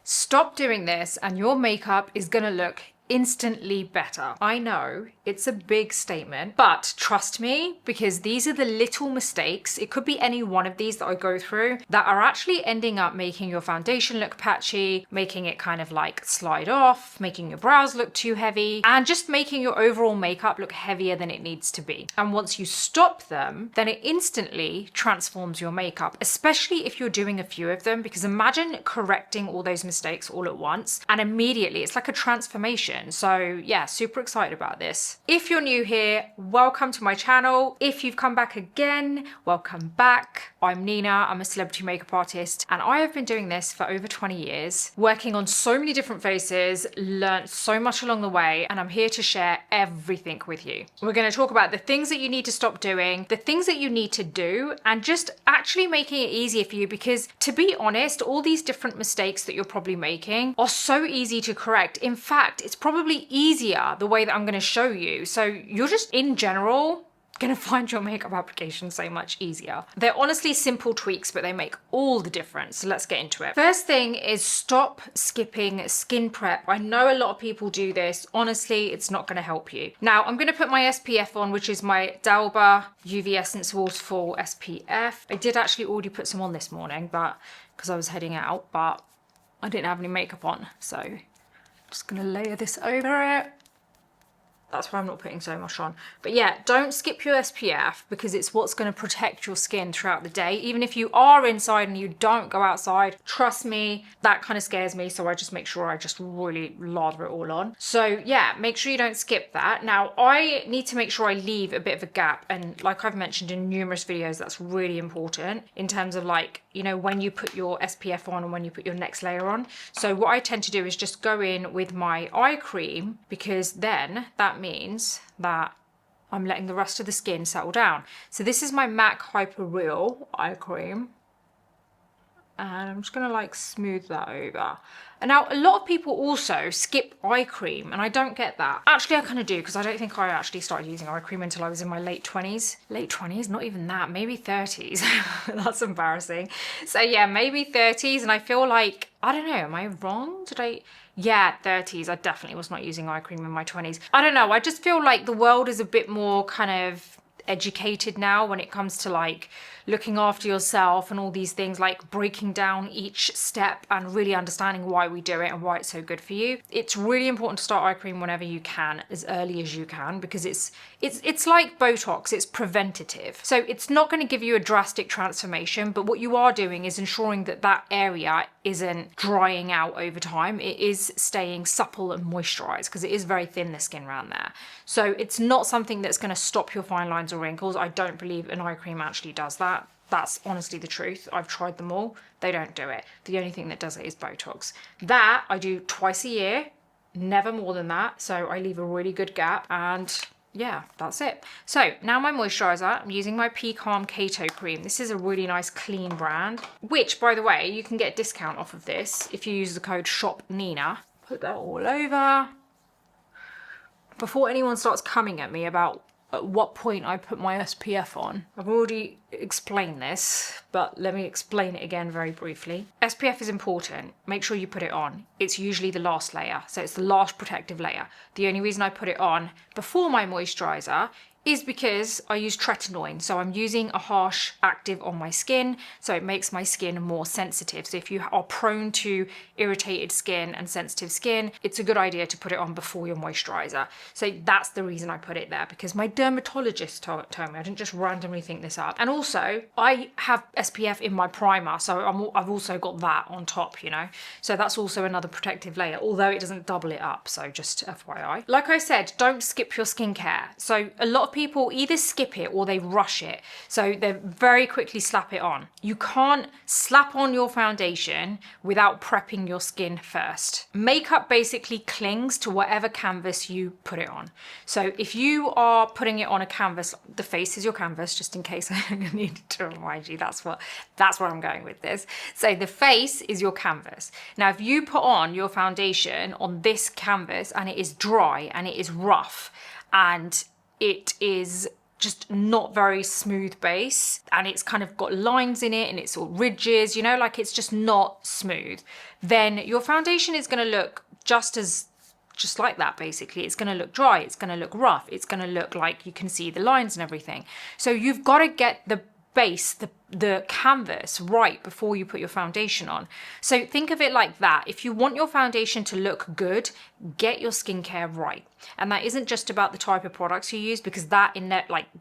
Stop doing this and your makeup is gonna look instantly better. I know it's a big statement, but trust me, because these are the little mistakes, it could be any one of these that I go through, that are actually ending up making your foundation look patchy, making it kind of like slide off, making your brows look too heavy, and just making your overall makeup look heavier than it needs to be. And once you stop them, then it instantly transforms your makeup, especially if you're doing a few of them, because imagine correcting all those mistakes all at once, and immediately it's like a transformation. So yeah, super excited about this. If you're new here, welcome to my channel. If you've come back again, welcome back. I'm Nina, I'm a celebrity makeup artist, and I have been doing this for over 20 years, working on so many different faces, learned so much along the way, and I'm here to share everything with you. We're going to talk about the things that you need to stop doing, the things that you need to do, and just actually making it easier for you, because to be honest, all these different mistakes that you're probably making are so easy to correct. In fact, it's probably easier the way that I'm going to show you. So you're just in general gonna find your makeup application so much easier. They're honestly simple tweaks, but they make all the difference. So let's get into it. First thing is stop skipping skin prep. I know a lot of people do this. Honestly, it's not gonna help you. Now, I'm gonna put my SPF on, which is my Dalba UV Essence Waterfall SPF. I did actually already put some on this morning, but because I was heading out, but I didn't have any makeup on. So I'm just gonna layer this over it. That's why I'm not putting so much on. But yeah, don't skip your SPF, because it's what's going to protect your skin throughout the day. Even if you are inside and you don't go outside, trust me, that kind of scares me. So I just make sure I just really lather it all on. So yeah, make sure you don't skip that. Now, I need to make sure I leave a bit of a gap. And like I've mentioned in numerous videos, that's really important in terms of like, you know, when you put your SPF on and when you put your next layer on. So what I tend to do is just go in with my eye cream, because then that means that I'm letting the rest of the skin settle down. So this is my MAC Hyper Real eye cream. And I'm just gonna like smooth that over. And now a lot of people also skip eye cream, and I don't get that. Actually, I kind of do, because I don't think I actually started using eye cream until I was in my late 20s. Late 20s? Not even that, maybe 30s. That's embarrassing. So yeah, maybe 30s, and I feel like, I don't know, am I wrong? Yeah, 30s. I definitely was not using eye cream in my 20s. I don't know, I just feel like the world is a bit more kind of educated now when it comes to like looking after yourself and all these things, like breaking down each step and really understanding why we do it and why it's so good for you. It's really important to start eye cream whenever you can, as early as you can, because it's like Botox, it's preventative. So it's not going to give you a drastic transformation, but what you are doing is ensuring that that area isn't drying out over time. It is staying supple and moisturized, because it is very thin, the skin around there. So it's not something that's going to stop your fine lines or wrinkles. I don't believe an eye cream actually does that. That's honestly the truth. I've tried them all. They don't do it. The only thing that does it is Botox. That I do twice a year, never more than that. So I leave a really good gap, and yeah, that's it. So now my moisturizer, I'm using my Calm Keto cream. This is a really nice clean brand, which by the way, you can get a discount off of this if you use the code SHOPNINA. Put that all over. Before anyone starts coming at me about at what point I put my SPF on, I've already explained this, but let me explain it again very briefly. SPF is important. Make sure you put it on. It's usually the last layer, so it's the last protective layer. The only reason I put it on before my moisturizer is because I use tretinoin. So I'm using a harsh active on my skin, so it makes my skin more sensitive. So if you are prone to irritated skin and sensitive skin, it's a good idea to put it on before your moisturizer. So that's the reason I put it there, because my dermatologist told me. I didn't just randomly think this up. And also, I have SPF in my primer, so I've also got that on top, you know? So that's also another protective layer, although it doesn't double it up, so just FYI. Like I said, don't skip your skincare. So a lot of people either skip it or they rush it. So they very quickly slap it on. You can't slap on your foundation without prepping your skin first. Makeup basically clings to whatever canvas you put it on. So if you are putting it on a canvas, the face is your canvas, just in case I needed to remind you, that's where I'm going with this. So the face is your canvas. Now, if you put on your foundation on this canvas and it is dry and it is rough and it is just not very smooth base, and it's kind of got lines in it and it's all ridges, you know, like it's just not smooth, then your foundation is going to look just like that. Basically, it's going to look dry, it's going to look rough, it's going to look like you can see the lines and everything. So you've got to get the base, the canvas right before you put your foundation on. So think of it like that. If you want your foundation to look good, get your skincare right. And that isn't just about the type of products you use, because that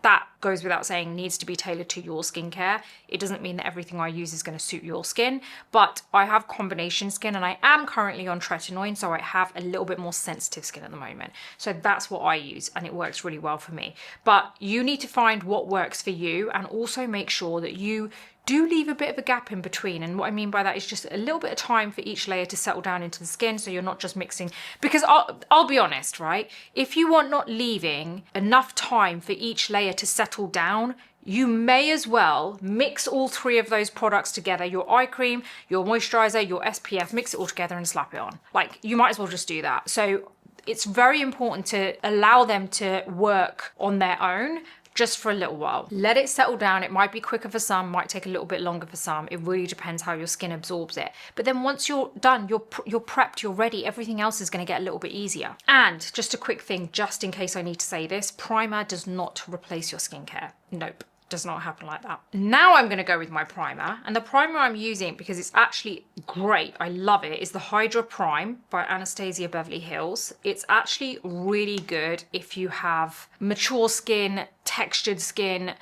that goes without saying needs to be tailored to your skincare. It doesn't mean that everything I use is going to suit your skin, but I have combination skin and I am currently on tretinoin, so I have a little bit more sensitive skin at the moment. So that's what I use and it works really well for me. But you need to find what works for you, and also make sure that you do leave a bit of a gap in between. And what I mean by that is just a little bit of time for each layer to settle down into the skin, so you're not just mixing. Because I'll be honest, right? If you are not leaving enough time for each layer to settle down, you may as well mix all three of those products together, your eye cream, your moisturizer, your SPF, mix it all together and slap it on. Like, you might as well just do that. So it's very important to allow them to work on their own, just for a little while. Let it settle down. It might be quicker for some, might take a little bit longer for some. It really depends how your skin absorbs it. But then once you're done, you're prepped, you're ready, everything else is gonna get a little bit easier. And just a quick thing, just in case I need to say this, primer does not replace your skincare. Nope. Does not happen like that. Now I'm going to go with my primer, and the primer I'm using, because it's actually great, I love it, is the Hydra Prime by Anastasia Beverly Hills. It's actually really good if you have mature skin, textured skin,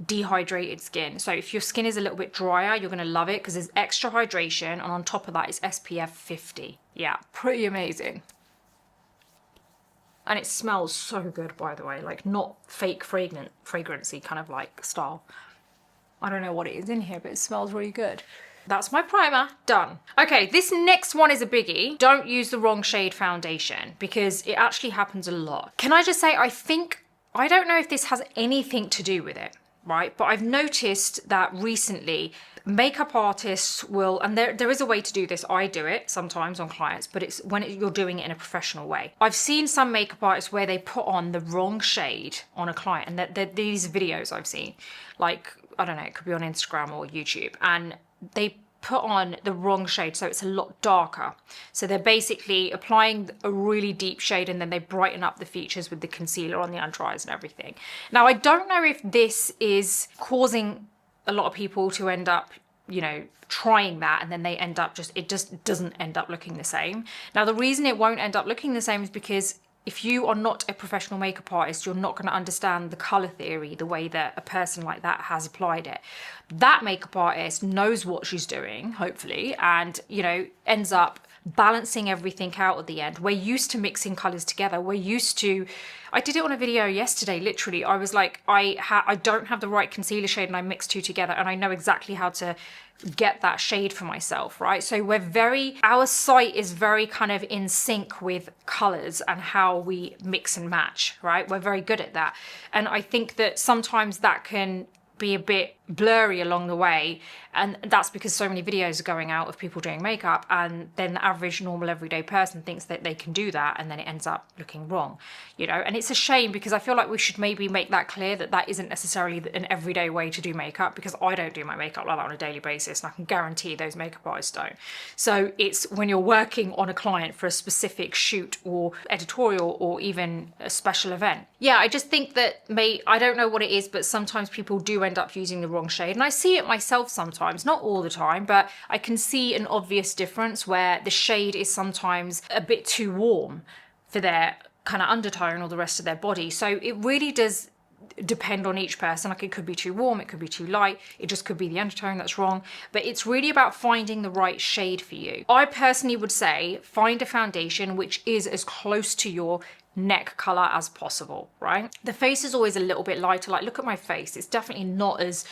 dehydrated skin. So if your skin is a little bit drier, you're going to love it because there's extra hydration, and on top of that is SPF 50. Yeah, pretty amazing. And it smells so good, by the way, like not fake fragrancy kind of like style. I don't know what it is in here, but it smells really good. That's my primer, done. Okay, this next one is a biggie. Don't use the wrong shade foundation, because it actually happens a lot. Can I just say, I don't know if this has anything to do with it, right? But I've noticed that recently makeup artists will, and there is a way to do this, I do it sometimes on clients, but it's when you're doing it in a professional way. I've seen some makeup artists where they put on the wrong shade on a client, and these videos I've seen, like, I don't know, it could be on Instagram or YouTube, and they put on the wrong shade, so it's a lot darker. So they're basically applying a really deep shade, and then they brighten up the features with the concealer on the under eyes and everything. Now, I don't know if this is causing a lot of people to end up, you know, trying that, and then they end up it just doesn't end up looking the same. Now, the reason it won't end up looking the same is because if you are not a professional makeup artist, you're not going to understand the color theory the way that a person like that has applied it. That makeup artist knows what she's doing, hopefully, and, you know, ends up balancing everything out at the end. We're used to mixing colors together. We're used to, I did it on a video yesterday, literally. I was like, I don't have the right concealer shade, and I mixed two together, and I know exactly how to get that shade for myself, right? So our sight is very kind of in sync with colors and how we mix and match, right? We're very good at that. And I think that sometimes that can be a bit blurry along the way, and that's because so many videos are going out of people doing makeup, and then the average normal everyday person thinks that they can do that, and then it ends up looking wrong, you know. And it's a shame, because I feel like we should maybe make that clear that that isn't necessarily an everyday way to do makeup, because I don't do my makeup like that on a daily basis, and I can guarantee those makeup artists don't. So it's when you're working on a client for a specific shoot or editorial or even a special event. Yeah, I just think that I don't know what it is, but sometimes people do end up using the wrong shade, and I see it myself sometimes, not all the time, but I can see an obvious difference where the shade is sometimes a bit too warm for their kind of undertone or the rest of their body. So it really does depend on each person. Like, it could be too warm, it could be too light, it just could be the undertone that's wrong. But it's really about finding the right shade for you. I personally would say find a foundation which is as close to your neck color as possible, right? The face is always a little bit lighter. Like, look at my face, it's definitely not as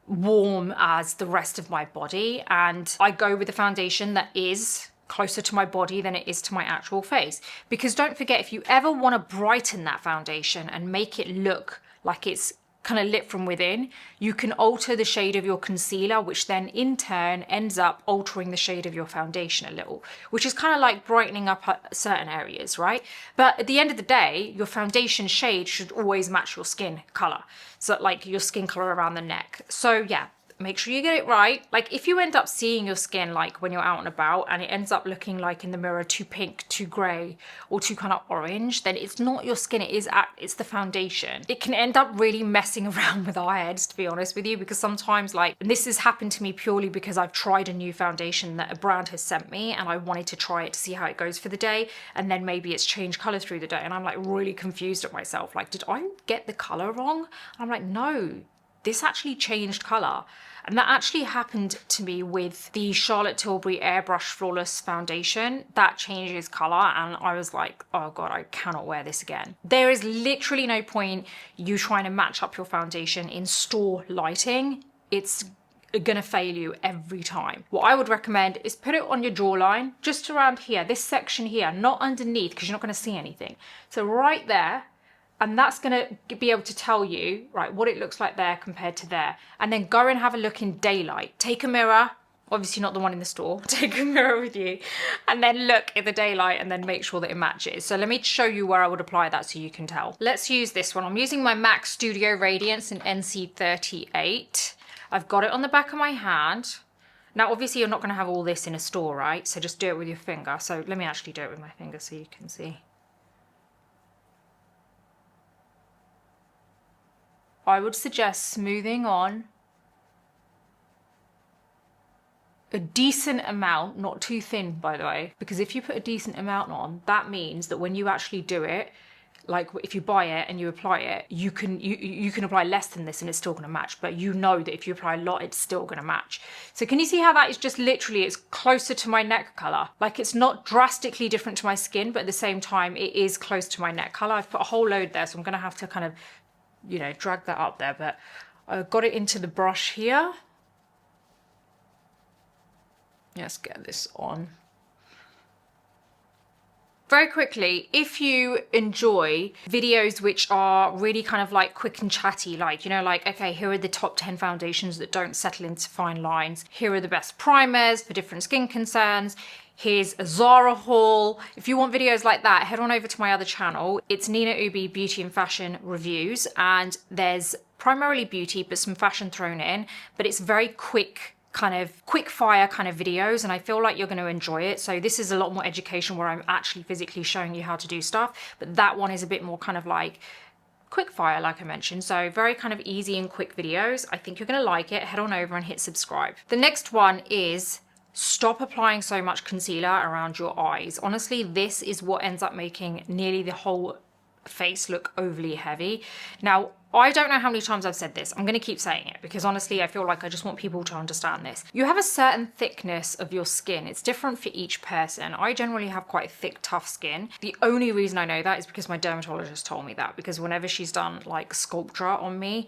warm as the rest of my body, and I go with a foundation that is closer to my body than it is to my actual face. Because don't forget, if you ever want to brighten that foundation and make it look like it's kind of lit from within, you can alter the shade of your concealer, which then in turn ends up altering the shade of your foundation a little, which is kind of like brightening up certain areas, right? But at the end of the day, your foundation shade should always match your skin color. So like your skin color around the neck. So yeah, make sure you get it right. Like if you end up seeing your skin like when you're out and about and it ends up looking like in the mirror too pink, too grey, or too kind of orange, then it's not your skin, it's the foundation. It can end up really messing around with our heads, to be honest with you, because sometimes like, and this has happened to me purely because I've tried a new foundation that a brand has sent me and I wanted to try it to see how it goes for the day, and then maybe it's changed colour through the day and I'm like really confused at myself. Like, did I get the colour wrong? I'm like, no, this actually changed colour. And that actually happened to me with the Charlotte Tilbury Airbrush Flawless Foundation. That changes colour and I was like, oh God, I cannot wear this again. There is literally no point you trying to match up your foundation in store lighting. It's gonna fail you every time. What I would recommend is put it on your jawline, just around here, this section here, not underneath because you're not gonna see anything. So right there, and that's gonna be able to tell you, right, what it looks like there compared to there. And then go and have a look in daylight. Take a mirror, obviously not the one in the store, take a mirror with you, and then look in the daylight and then make sure that it matches. So let me show you where I would apply that so you can tell. Let's use this one. I'm using my MAC Studio Radiance in NC38. I've got it on the back of my hand. Now, obviously you're not gonna have all this in a store, right? So just do it with your finger. So let me actually do it with my finger so you can see. I would suggest smoothing on a decent amount, not too thin, by the way, because if you put a decent amount on, that means that when you actually do it, like if you buy it and you apply it, you can apply less than this and it's still going to match, but you know that if you apply a lot, it's still going to match. So can you see how that is just literally, it's closer to my neck color? Like it's not drastically different to my skin, but at the same time, it is close to my neck color. I've put a whole load there, so I'm going to have to kind of, you know, drag that up there, but I got it into the brush here. Let's get this on. Very quickly, if you enjoy videos which are really kind of like quick and chatty, like, you know, like, okay, here are the top 10 foundations that don't settle into fine lines. Here are the best primers for different skin concerns. Here's a Zara haul. If you want videos like that, head on over to my other channel. It's NINAUBHIQM Beauty and Fashion Reviews, and there's primarily beauty, but some fashion thrown in, but it's very quick, kind of quick fire kind of videos, and I feel like you're going to enjoy it. So this is a lot more education where I'm actually physically showing you how to do stuff, but that one is a bit more kind of like quick fire, like I mentioned. So very kind of easy and quick videos. I think you're going to like it. Head on over and hit subscribe. The next one is stop applying so much concealer around your eyes. Honestly, this is what ends up making nearly the whole face look overly heavy. Now, I don't know how many times I've said this. I'm going to keep saying it because honestly, I feel like I just want people to understand this. You have a certain thickness of your skin. It's different for each person. I generally have quite thick, tough skin. The only reason I know that is because my dermatologist told me that, because whenever she's done like Sculptra on me,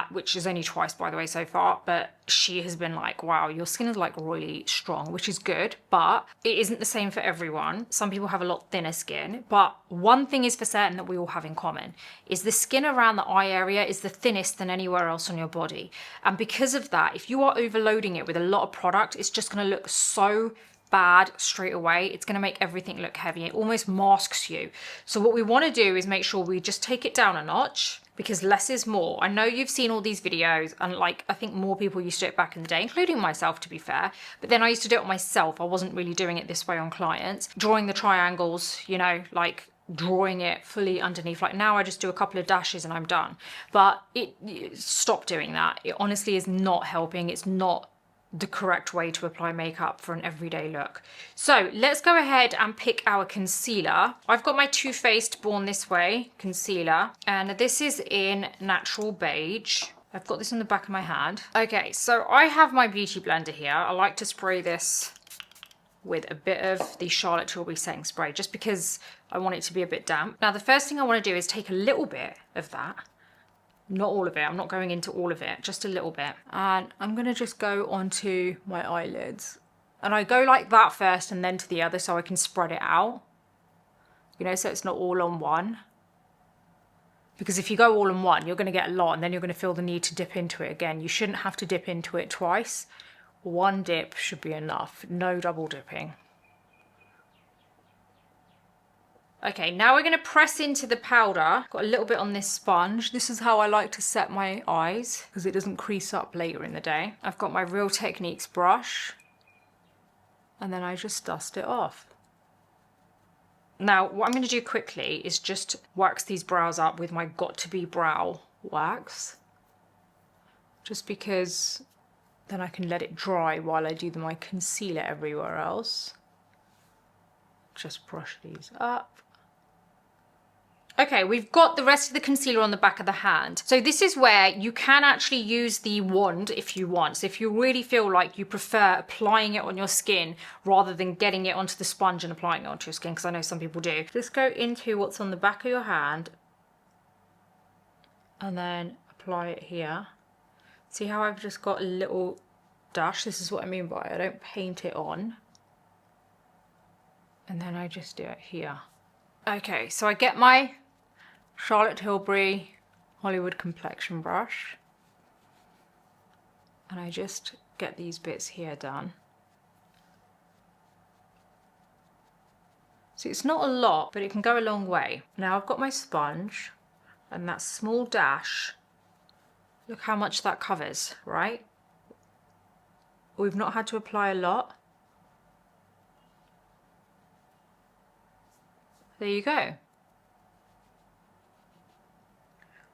which is only twice, by the way, so far, but she has been like, wow, your skin is like really strong, which is good, but it isn't the same for everyone. Some people have a lot thinner skin, but one thing is for certain that we all have in common is the skin around the eye area is the thinnest than anywhere else on your body. And because of that, if you are overloading it with a lot of product, it's just going to look so bad straight away. It's going to make everything look heavy. It almost masks you. So what we want to do is make sure we just take it down a notch, because less is more. I know you've seen all these videos, and like, I think more people used to do it back in the day, including myself, to be fair, but then I used to do it myself. I wasn't really doing it this way on clients, drawing the triangles, you know, like drawing it fully underneath. Like now I just do a couple of dashes and I'm done, but stop doing that. It honestly is not helping. It's not the correct way to apply makeup for an everyday look. So let's go ahead and pick our concealer. I've got my Too Faced Born This Way concealer, and this is in Natural Beige. I've got this in the back of my hand. Okay, so I have my beauty blender here. I like to spray this with a bit of the Charlotte Tilbury setting spray, just because I want it to be a bit damp. Now, the first thing I want to do is take a little bit of that. Not all of it, I'm not going into all of it, just a little bit. And I'm gonna just go onto my eyelids. And I go like that first and then to the other so I can spread it out. You know, so it's not all on one. Because if you go all in one, you're going to get a lot and then you're going to feel the need to dip into it again. You shouldn't have to dip into it twice. One dip should be enough, no double dipping. Okay, now we're going to press into the powder. Got a little bit on this sponge. This is how I like to set my eyes because it doesn't crease up later in the day. I've got my Real Techniques brush and then I just dust it off. Now, what I'm going to do quickly is just wax these brows up with my Got To Be Brow wax. Just because then I can let it dry while I do my concealer everywhere else. Just brush these up. Okay, we've got the rest of the concealer on the back of the hand. So this is where you can actually use the wand if you want. So if you really feel like you prefer applying it on your skin rather than getting it onto the sponge and applying it onto your skin, because I know some people do. Just go into what's on the back of your hand and then apply it here. See how I've just got a little dash? This is what I mean by I don't paint it on. And then I just do it here. Okay, so I get my Charlotte Tilbury Hollywood complexion brush and I just get these bits here done. So it's not a lot, but it can go a long way. Now I've got my sponge and that small dash, look how much that covers, right? We've not had to apply a lot. There you go.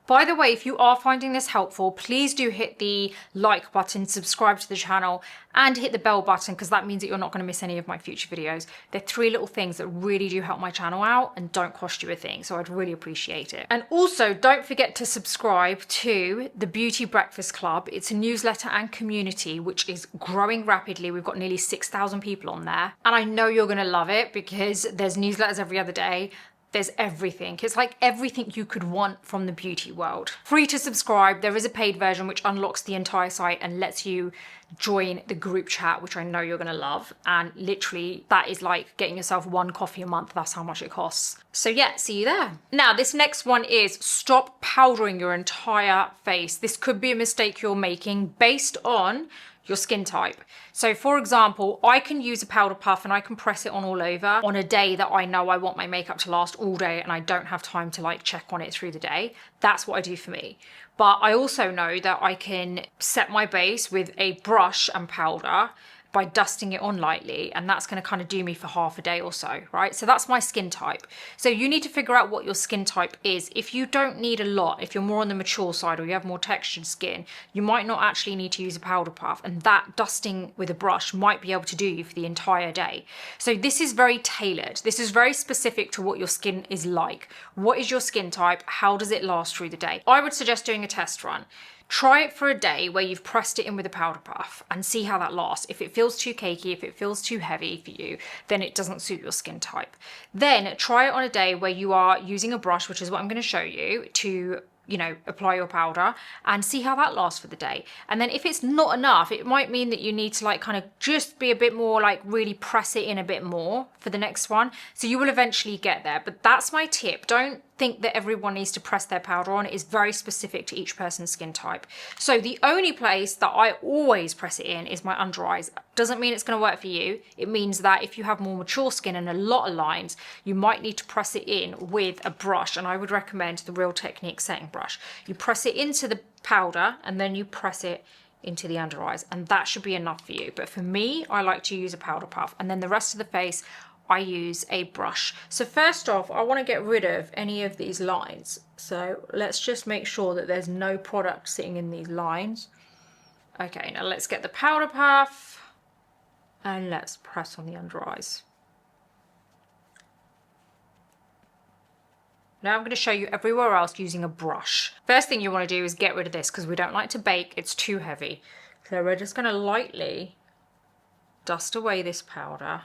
By the way, if you are finding this helpful, please do hit the like button, subscribe to the channel, and hit the bell button because that means that you're not going to miss any of my future videos. They're 3 little things that really do help my channel out and don't cost you a thing, so I'd really appreciate it. And also, don't forget to subscribe to the Beauty Breakfast Club. It's a newsletter and community which is growing rapidly. We've got nearly 6,000 people on there, and I know you're going to love it because there's newsletters every other day. There's everything. It's like everything you could want from the beauty world. Free to subscribe. There is a paid version which unlocks the entire site and lets you join the group chat, which I know you're gonna love. And literally that is like getting yourself 1 coffee a month. That's how much it costs. So yeah, see you there. Now this next one is stop powdering your entire face. This could be a mistake you're making based on your skin type. So for example, I can use a powder puff and I can press it on all over on a day that I know I want my makeup to last all day and I don't have time to like check on it through the day. That's what I do for me. But I also know that I can set my base with a brush and powder by dusting it on lightly, and that's going to kind of do me for half a day or so, right? So that's my skin type. So you need to figure out what your skin type is. If you don't need a lot, if you're more on the mature side or you have more textured skin, you might not actually need to use a powder puff, and that dusting with a brush might be able to do you for the entire day. So this is very tailored. This is very specific to what your skin is like. What is your skin type? How does it last through the day? I would suggest doing a test run. Try it for a day where you've pressed it in with a powder puff and see how that lasts. If it feels too cakey, if it feels too heavy for you, then it doesn't suit your skin type. Then try it on a day where you are using a brush, which is what I'm going to show you, to apply your powder and see how that lasts for the day. And then if it's not enough, it might mean that you need to like kind of just be a bit more, like really press it in a bit more for the next one. So you will eventually get there, but that's my tip. Don't think that everyone needs to press their powder on. It is very specific to each person's skin type. So the only place that I always press it in is my under eyes. Doesn't mean it's going to work for you. It means that if you have more mature skin and a lot of lines, you might need to press it in with a brush, and I would recommend the Real Techniques setting brush. You press it into the powder and then you press it into the under eyes, and that should be enough for you. But for me, I like to use a powder puff, and then the rest of the face I use a brush. So first off, I want to get rid of any of these lines. So let's just make sure that there's no product sitting in these lines. Okay, now let's get the powder puff and let's press on the under eyes. Now I'm going to show you everywhere else using a brush. First thing you want to do is get rid of this because we don't like to bake, it's too heavy. So we're just going to lightly dust away this powder.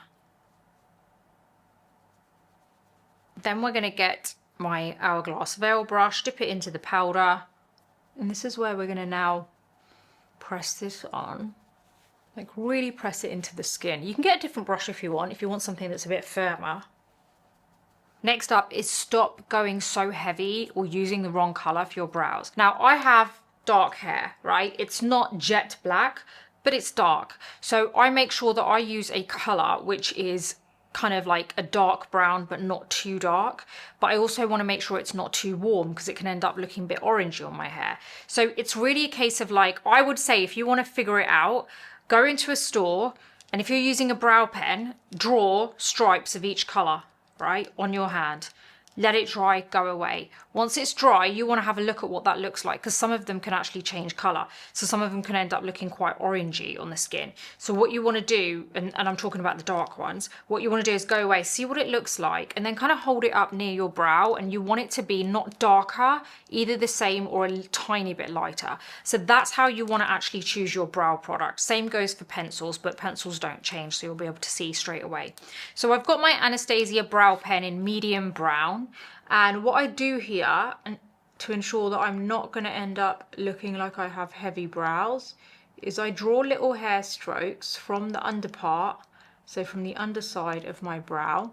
Then we're going to get my Hourglass Veil brush, dip it into the powder, and this is where we're going to now press this on. Like really press it into the skin. You can get a different brush if you want something that's a bit firmer. Next up is stop going so heavy or using the wrong color for your brows. Now I have dark hair, right? It's not jet black, but it's dark. So I make sure that I use a color which is kind of like a dark brown, but not too dark. But I also want to make sure it's not too warm because it can end up looking a bit orangey on my hair. So it's really a case of like, I would say if you want to figure it out, go into a store, and if you're using a brow pen, draw stripes of each color, right, on your hand. Let it dry, go away. Once it's dry, you want to have a look at what that looks like, because some of them can actually change color. So some of them can end up looking quite orangey on the skin. So what you want to do, and I'm talking about the dark ones, what you want to do is go away, see what it looks like, and then kind of hold it up near your brow, and you want it to be not darker, either the same or a tiny bit lighter. So that's how you want to actually choose your brow product. Same goes for pencils, but pencils don't change, so you'll be able to see straight away. So I've got my Anastasia brow pen in medium brown. And what I do here, and to ensure that I'm not going to end up looking like I have heavy brows, is I draw little hair strokes from the under part, so from the underside of my brow,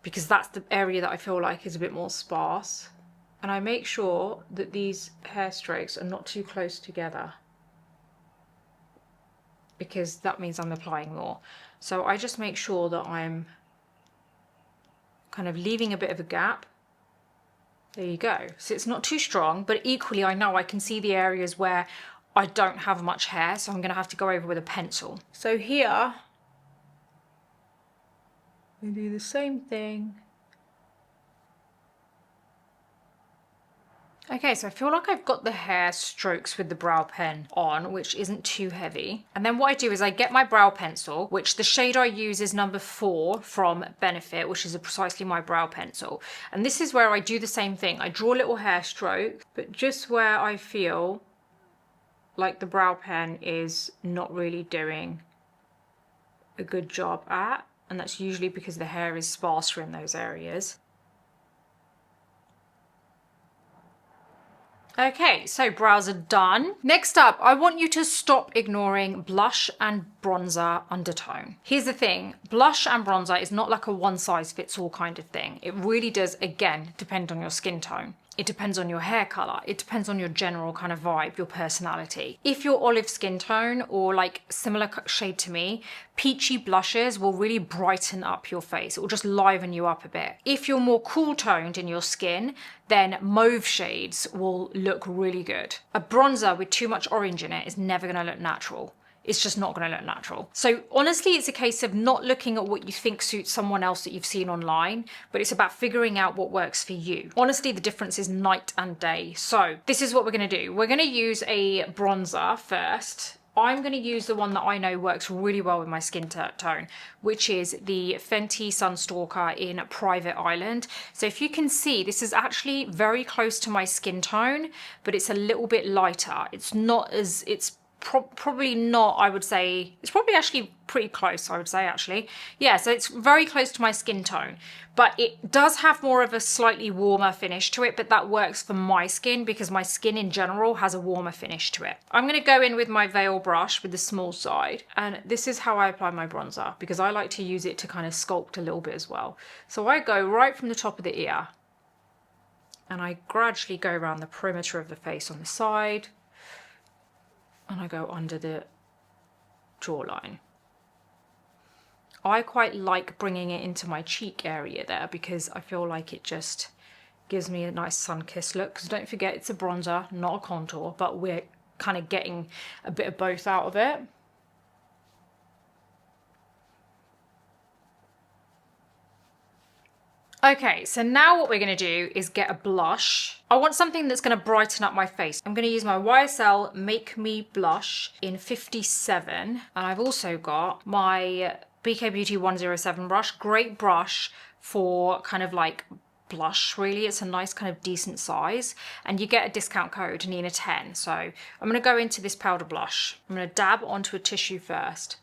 because that's the area that I feel like is a bit more sparse. And I make sure that these hair strokes are not too close together, because that means I'm applying more. So I just make sure that I'm kind of leaving a bit of a gap. There you go. So it's not too strong, but equally I know I can see the areas where I don't have much hair, so I'm going to have to go over with a pencil. So here, we do the same thing. Okay, so I feel like I've got the hair strokes with the brow pen on, which isn't too heavy. And then what I do is I get my brow pencil, which the shade I use is number 4 from Benefit, which is precisely my brow pencil. And this is where I do the same thing. I draw little hair strokes, but just where I feel like the brow pen is not really doing a good job at. And that's usually because the hair is sparser in those areas. Okay, so brows are done. Next up, I want you to stop ignoring blush and bronzer undertone. Here's the thing, blush and bronzer is not like a one size fits all kind of thing. It really does, again, depend on your skin tone. It depends on your hair color. It depends on your general kind of vibe, your personality. If you're olive skin tone or like similar shade to me, peachy blushes will really brighten up your face. It will just liven you up a bit. If you're more cool toned in your skin, then mauve shades will look really good. A bronzer with too much orange in it is never gonna look natural. It's just not going to look natural. So honestly, it's a case of not looking at what you think suits someone else that you've seen online, but it's about figuring out what works for you. Honestly, the difference is night and day. So this is what we're going to do. We're going to use a bronzer first. I'm going to use the one that I know works really well with my skin tone, which is the Fenty Sunstalker in Private Island. So if you can see, this is actually very close to my skin tone, but it's a little bit lighter. It's not as, probably not, I would say, it's probably actually pretty close, I would say actually. Yeah, so it's very close to my skin tone, but it does have more of a slightly warmer finish to it, but that works for my skin because my skin in general has a warmer finish to it. I'm going to go in with my veil brush with the small side, and this is how I apply my bronzer because I like to use it to kind of sculpt a little bit as well. So I go right from the top of the ear and I gradually go around the perimeter of the face on the side, and I go under the jawline. I quite like bringing it into my cheek area there because I feel like it just gives me a nice sun-kissed look. Because don't forget, it's a bronzer, not a contour, but we're kind of getting a bit of both out of it. Okay, so now what we're going to do is get a blush. I want something that's going to brighten up my face. I'm going to use my YSL Make Me Blush in 57. And I've also got my BK Beauty 107 brush. Great brush for kind of like blush, really. It's a nice kind of decent size. And you get a discount code, Nina10. So I'm going to go into this powder blush. I'm going to dab onto a tissue first.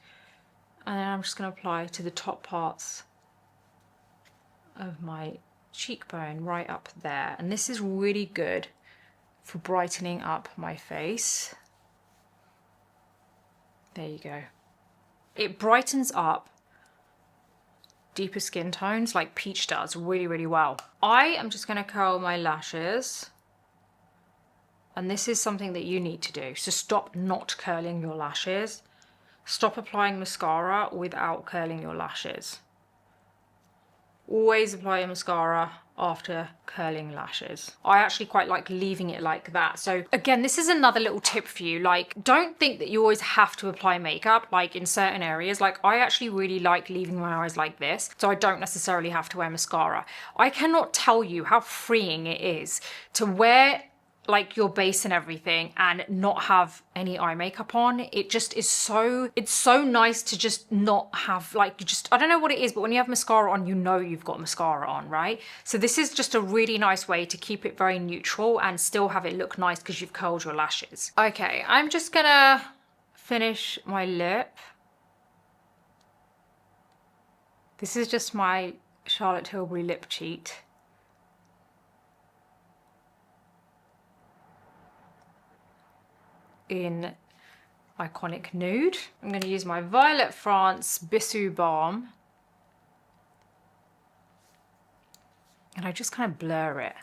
And then I'm just going to apply to the top parts of my cheekbone right up there, and this is really good for brightening up my face. There you go. It brightens up deeper skin tones like peach does really, really well. I am just going to curl my lashes. And this is something that you need to do. So stop not curling your lashes. Stop applying mascara without curling your lashes. Always apply your mascara after curling lashes. I actually quite like leaving it like that. So again, this is another little tip for you. Like, don't think that you always have to apply makeup, like in certain areas. Like, I actually really like leaving my eyes like this, so I don't necessarily have to wear mascara. I cannot tell you how freeing it is to wear like your base and everything and not have any eye makeup on. It just is so, it's so nice to just not have, like, you just, I don't know what it is, but when you have mascara on, you know you've got mascara on, right? So this is just a really nice way to keep it very neutral and still have it look nice because you've curled your lashes. Okay, I'm just gonna finish my lip. This is just my Charlotte Tilbury lip cheat. In Iconic Nude. I'm going to use my Violet France Bissou Balm. And I just kind of blur it.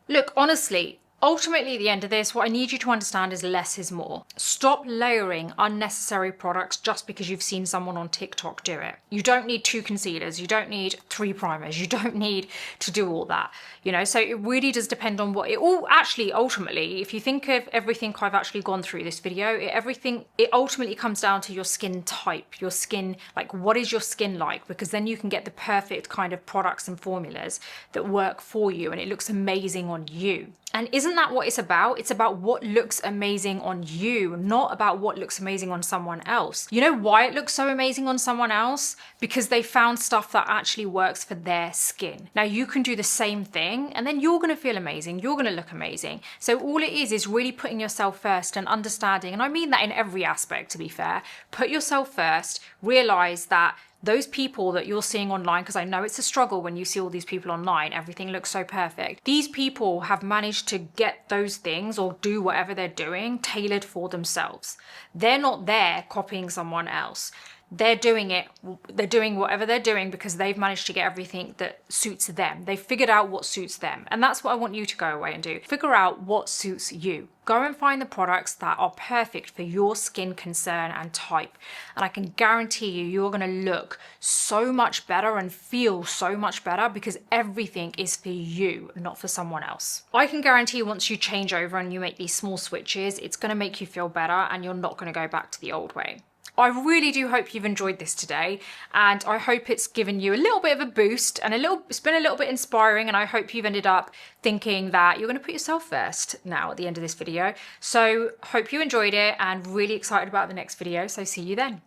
Look, honestly, ultimately at the end of this, what I need you to understand is less is more. Stop layering unnecessary products just because you've seen someone on TikTok do it. You don't need 2 concealers, you don't need 3 primers, you don't need to do all that, you know? So it really does depend on what it all actually, ultimately, if you think of everything I've actually gone through this video, it ultimately comes down to your skin type, your skin, like what is your skin like? Because then you can get the perfect kind of products and formulas that work for you and it looks amazing on you. And isn't that what it's about? It's about what looks amazing on you, not about what looks amazing on someone else. You know why it looks so amazing on someone else? Because they found stuff that actually works for their skin. Now you can do the same thing and then you're gonna feel amazing, you're gonna look amazing. So all it is really putting yourself first and understanding, and I mean that in every aspect to be fair, put yourself first, realize that those people that you're seeing online, because I know it's a struggle when you see all these people online, everything looks so perfect. These people have managed to get those things or do whatever they're doing tailored for themselves. They're not there copying someone else. They're doing whatever they're doing because they've managed to get everything that suits them. They've figured out what suits them. And that's what I want you to go away and do. Figure out what suits you. Go and find the products that are perfect for your skin concern and type. And I can guarantee you, you're gonna look so much better and feel so much better because everything is for you, not for someone else. I can guarantee once you change over and you make these small switches, it's gonna make you feel better and you're not gonna go back to the old way. I really do hope you've enjoyed this today, and I hope it's given you a little bit of a boost and it's been a little bit inspiring, and I hope you've ended up thinking that you're going to put yourself first now at the end of this video. So hope you enjoyed it and really excited about the next video. So see you then.